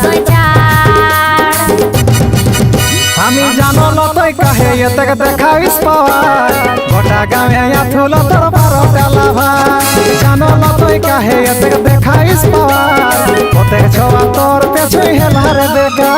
तो चार हमी जानो लो तो कहे ये तक देखाइस पावर गोटा गाँव या थूलो तोर बारो डाला भाई जानो लो तो कहे ये तक देखाइस पावर ओते छोवा तोर पे छुई हेलार बेगा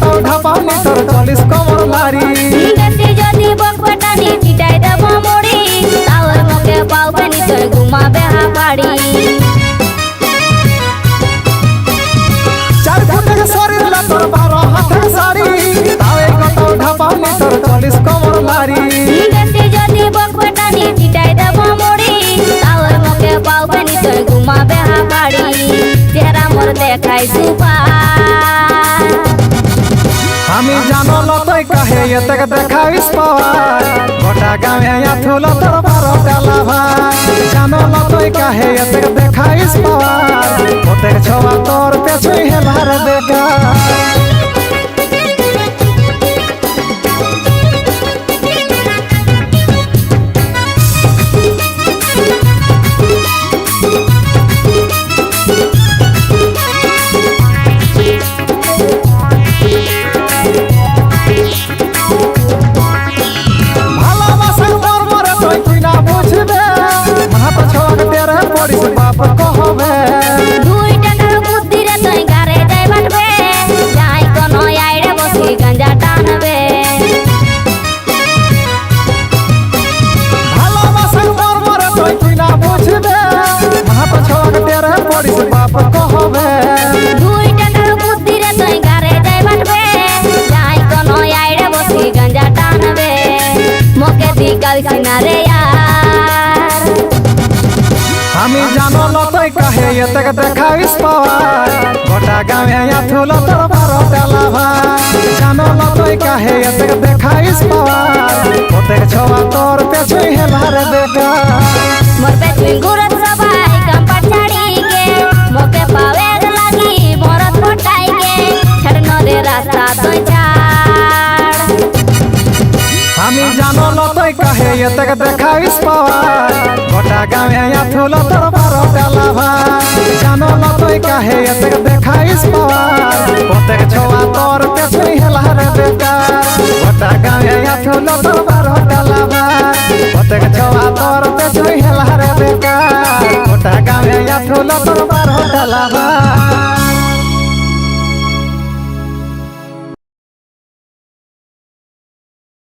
चलिस कमर लारी गति जदी बकबटानी चिटाई दब मोड़ी तावर मके पाव बेनी तोर घुमा बेहा पाड़ी चार फुट के शरीर ला तोर 12 हाथ के साड़ी तावे कतो ढपानी तोर चलिस कमर लारी गति जदी बकबटानी चिटाई दब मोड़ी तावर मके पाव बेनी तोर घुमा बेहा पाड़ी चेहरा मोर देखाई सुपार हमी जानो लो तो कहे ये तक देखाइस पावर गोटा गाँव या थूलो तोर बारो डाला भाई जानो लो तो कहे ये तक देखाइस पावर ओते छोवा तोर पे छुई हेलार बेगा बाप कहबे दुई टका बुद्धि रे तोय गारे जाय बाटबे जाय कोनो आइडे बसी गंजा टानबे भालोबासा मर तोय किना बुझबे महाप छोक तेरे पड़िस बाप कहबे दुई टका बुद्धि रे तोय गारे जाय बाटबे जाय कोनो आइडे बसी गंजा टानबे मोके दी कल सिनारे यार हमी जानो लो तो कहे ये तक देखाइस पावर गोटा गाँव या थूलो तोर बारो डाला भाई जानो लो तो कहे ये तक देखाइस पावर ओते छोवा तोर पे छुई हेलार बेगा मोर पे छुई गुरत सबाई कम पछाड़ी के मोके पावे लागी मोरत पटाई के छड़नो रे रास्ता तो चार हमी जानो लो तो कहे ये तक देखाइस पावर गोटा गाँव या थूलो तोर बारो डाला भाई जानो लो तो कहे ये तक देखाइस पावर ओते छोवा तोर पे छुई हेलार बेगा गोटा गाँव या थूलो तोर बारो डाला भाई ओते छोवा तोर पे छुई हेलार बेगा गोटा गाँव या थूलो तोर बारो डाला भाई।